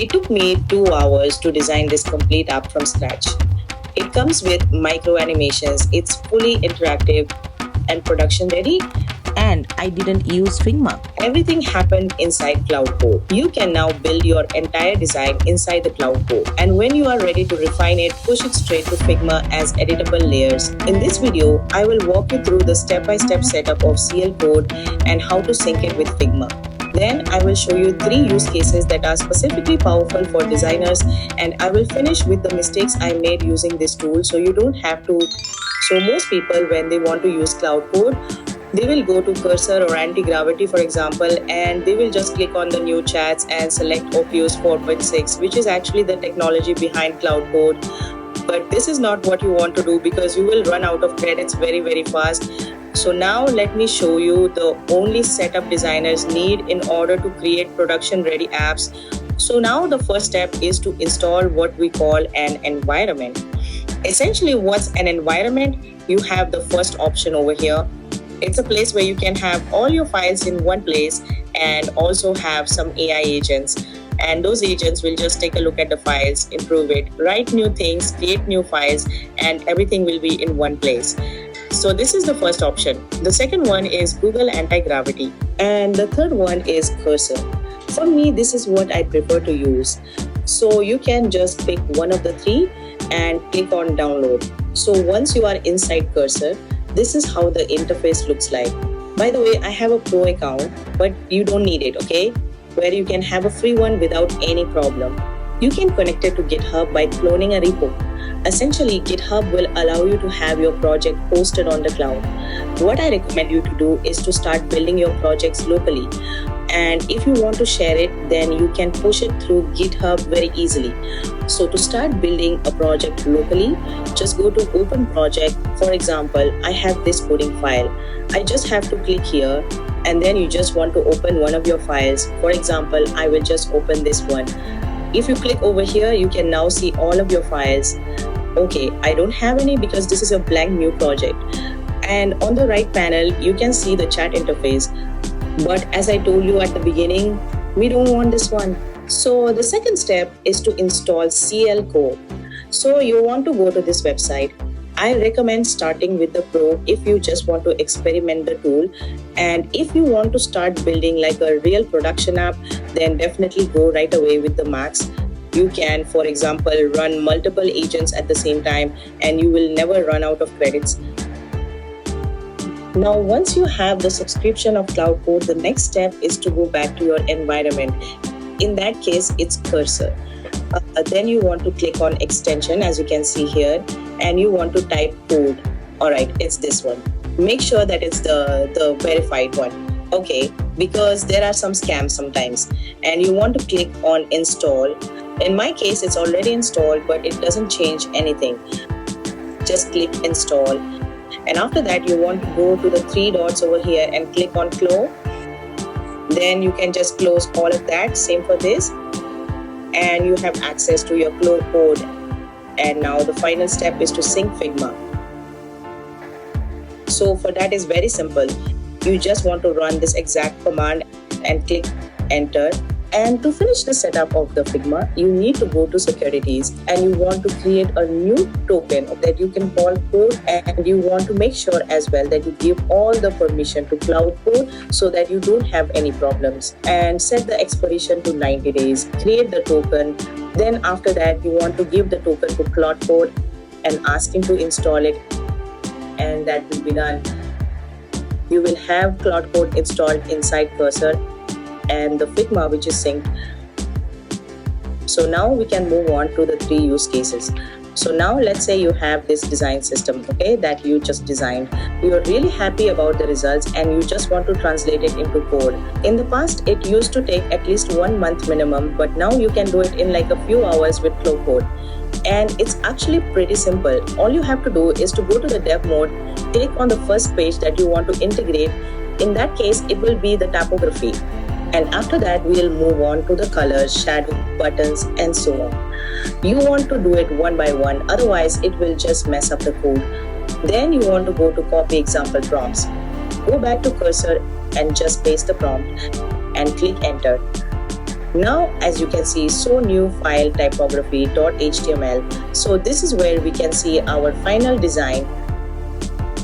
It took me 2 hours to design this complete app from scratch. It comes with micro animations, it's fully interactive and production ready. And I didn't use Figma. Everything happened inside Cloud Code. You can now build your entire design inside the Cloud Code. And when you are ready to refine it, push it straight to Figma as editable layers. In this video, I will walk you through the step-by-step setup of CL Code and how to sync it with Figma. Then I will show you 3 use cases that are specifically powerful for designers, and I will finish with the mistakes I made using this tool so you don't have to. So most people, when they want to use Cloud Code, they will go to Cursor or Anti-Gravity, for example, and they will just click on the new chats and select Opus 4.6, which is actually the technology behind Cloud Code. But this is not what you want to do because you will run out of credits very fast. So now let me show you the only setup designers need in order to create production ready apps. So now the first step is to install what we call an environment. Essentially, what's an environment? You have the first option over here. It's a place where you can have all your files in one place and also have some AI agents. And those agents will just take a look at the files, improve it, write new things, create new files, and everything will be in one place. So this is the first option. The second one is Google Anti-Gravity. And the third one is Cursor. For me, this is what I prefer to use. So you can just pick one of the 3 and click on download. So once you are inside Cursor, this is how the interface looks like. By the way, I have a pro account, but you don't need it, okay? Where you can have a free one without any problem. You can connect it to GitHub by cloning a repo. Essentially, GitHub will allow you to have your project hosted on the cloud. What I recommend you to do is to start building your projects locally. And if you want to share it, then you can push it through GitHub very easily. So to start building a project locally, just go to Open Project. For example, I have this coding file. I just have to click here, and then you just want to open one of your files. For example, I will just open this one. If you click over here, you can now see all of your files. Okay, I don't have any because this is a blank new project. And on the right panel, you can see the chat interface. But as I told you at the beginning, we don't want this one. So the second step is to install CL Code. So you want to go to this website. I recommend starting with the Pro if you just want to experiment the tool. And if you want to start building like a real production app, then definitely go right away with the Max. You can, for example, run multiple agents at the same time and you will never run out of credits. Now, once you have the subscription of Cloud Code, the next step is to go back to your environment. In that case, it's Cursor. Then you want to click on extension, as you can see here, and you want to type code. Alright, it's this one. Make sure that it's the verified one. Okay, because there are some scams sometimes. And you want to click on install. In my case, it's already installed, but it doesn't change anything. Just click install. And after that, you want to go to the 3 dots over here and click on close. Then you can just close all of that. Same for this. And you have access to your Cloud Code. And now the final step is to sync Figma. So for that is very simple. You just want to run this exact command and click enter. And to finish the setup of the Figma, you need to go to securities and you want to create a new token that you can call code, and you want to make sure as well that you give all the permission to Cloud Code so that you don't have any problems, and set the expiration to 90 days. Create the token. Then after that, you want to give the token to Cloud Code and ask him to install it, and that will be done. You will have Cloud Code installed inside Cursor and the Figma, which is synced. So now we can move on to the 3 use cases. So now let's say you have this design system, okay, that you just designed. You're really happy about the results and you just want to translate it into code. In the past, it used to take at least 1 month minimum, but now you can do it in like a few hours with Cloud Code. And it's actually pretty simple. All you have to do is to go to the dev mode, click on the first page that you want to integrate. In that case, it will be the typography. And after that, we'll move on to the colors, shadow, buttons, and so on. You want to do it one by one, otherwise it will just mess up the code. Then you want to go to copy example prompts. Go back to Cursor and just paste the prompt and click enter. Now, as you can see, so new file typography.html. So this is where we can see our final design.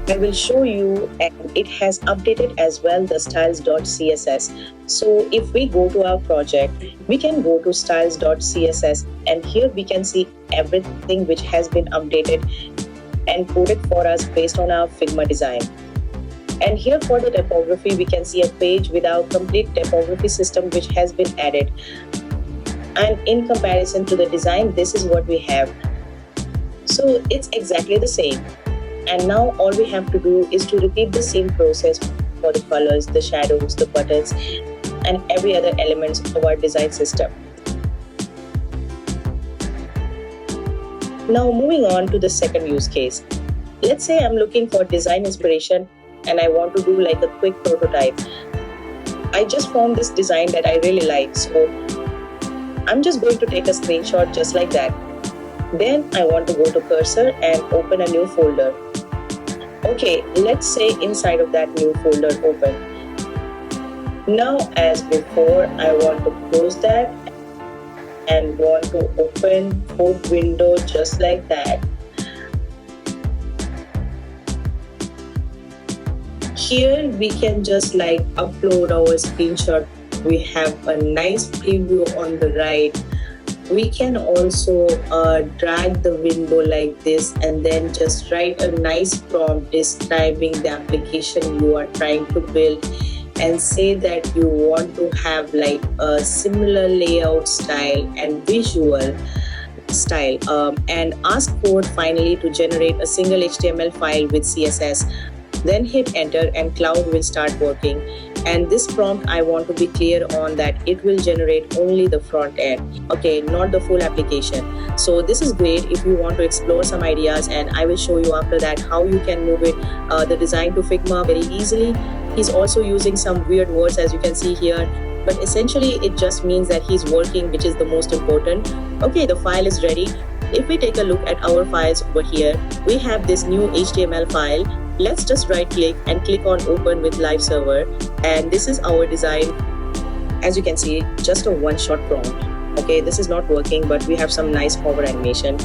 I will show you, and it has updated as well the styles.css. So if we go to our project, we can go to styles.css, and here we can see everything which has been updated and coded for us based on our Figma design. And here for the typography, we can see a page with our complete typography system which has been added. And in comparison to the design, this is what we have. So it's exactly the same. And now all we have to do is to repeat the same process for the colors, the shadows, the buttons, and every other elements of our design system. Now moving on to the second use case. Let's say I'm looking for design inspiration and I want to do like a quick prototype. I just found this design that I really like, so I'm just going to take a screenshot just like that. Then I want to go to cursor and open a new folder. Okay, let's say inside of that new folder open. Now as before, I want to close that and want to open both window just like that. Here we can just like upload our screenshot. We have a nice preview on the right. We can also drag the window like this and then just write a nice prompt describing the application you are trying to build, and say that you want to have like a similar layout style and visual style, and ask Code finally to generate a single HTML file with CSS. Then hit enter and Cloud will start working. And this prompt, I want to be clear on that it will generate only the front end, okay, not the full application. So this is great if you want to explore some ideas, and I will show you after that how you can move it, the design to Figma very easily. He's also using some weird words as you can see here, but essentially it just means that he's working, which is the most important. Okay, the file is ready. If we take a look at our files over here, we have this new HTML file. Let's just right click and click on open with live server, and this is our design. As you can see, just a one-shot prompt. Okay, this is not working, but we have some nice hover animation,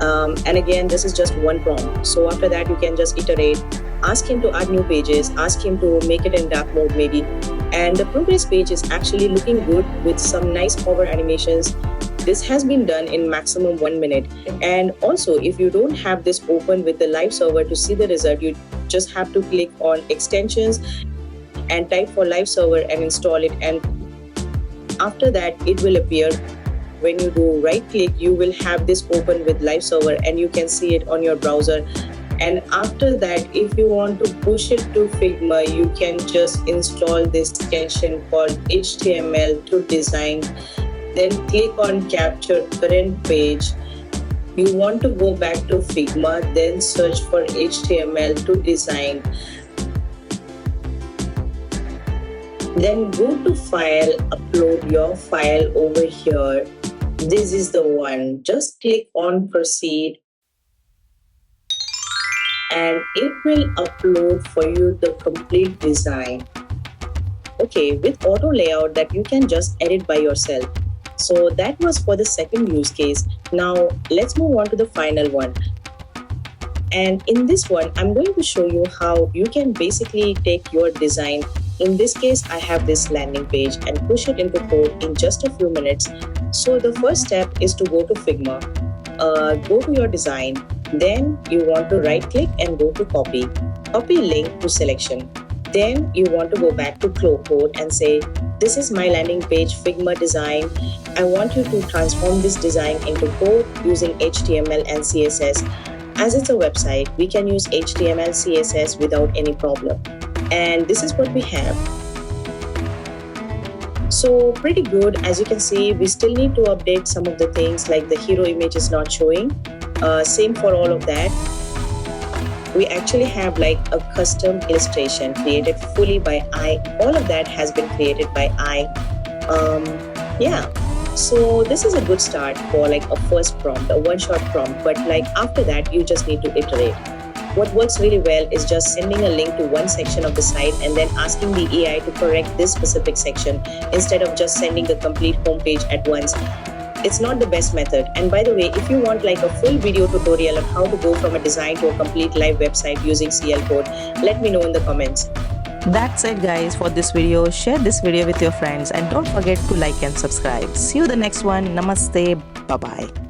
and again this is just one prompt. So after that you can just iterate, ask him to add new pages, ask him to make it in dark mode maybe, and the progress page is actually looking good with some nice hover animations. This has been done in maximum 1 minute. And also, if you don't have this open with the live server to see the result, you just have to click on extensions and type for live server and install it. And after that, it will appear. When you do right click, you will have this open with live server and you can see it on your browser. And after that, if you want to push it to Figma, you can just install this extension called HTML to design. Then click on capture current page. You want to go back to Figma, then search for HTML to design. Then go to file, upload your file over here. This is the one. Just click on proceed and it will upload for you the complete design. Okay, with auto layout that you can just edit by yourself. So that was for the second use case. Now let's move on to the final one. And in this one, I'm going to show you how you can basically take your design. In this case, I have this landing page and push it into code in just a few minutes. So the first step is to go to Figma, go to your design. Then you want to right click and go to copy link to selection. Then you want to go back to code and say, this is my landing page Figma design. I want you to transform this design into code using HTML and CSS. As it's a website, we can use HTML, CSS without any problem. And this is what we have. So pretty good. As you can see, we still need to update some of the things like the hero image is not showing. Same for all of that. We actually have like a custom illustration created fully by I. All of that has been created by I. Yeah. So this is a good start for like a first prompt, a one-shot prompt. But like after that, you just need to iterate. What works really well is just sending a link to one section of the site and then asking the AI to correct this specific section instead of just sending the complete homepage at once. It's not the best method. And by the way, if you want like a full video tutorial on how to go from a design to a complete live website using CL Code, let me know in the comments. That's it guys for this video. Share this video with your friends and don't forget to like and subscribe. See you the next one. Namaste. Bye bye.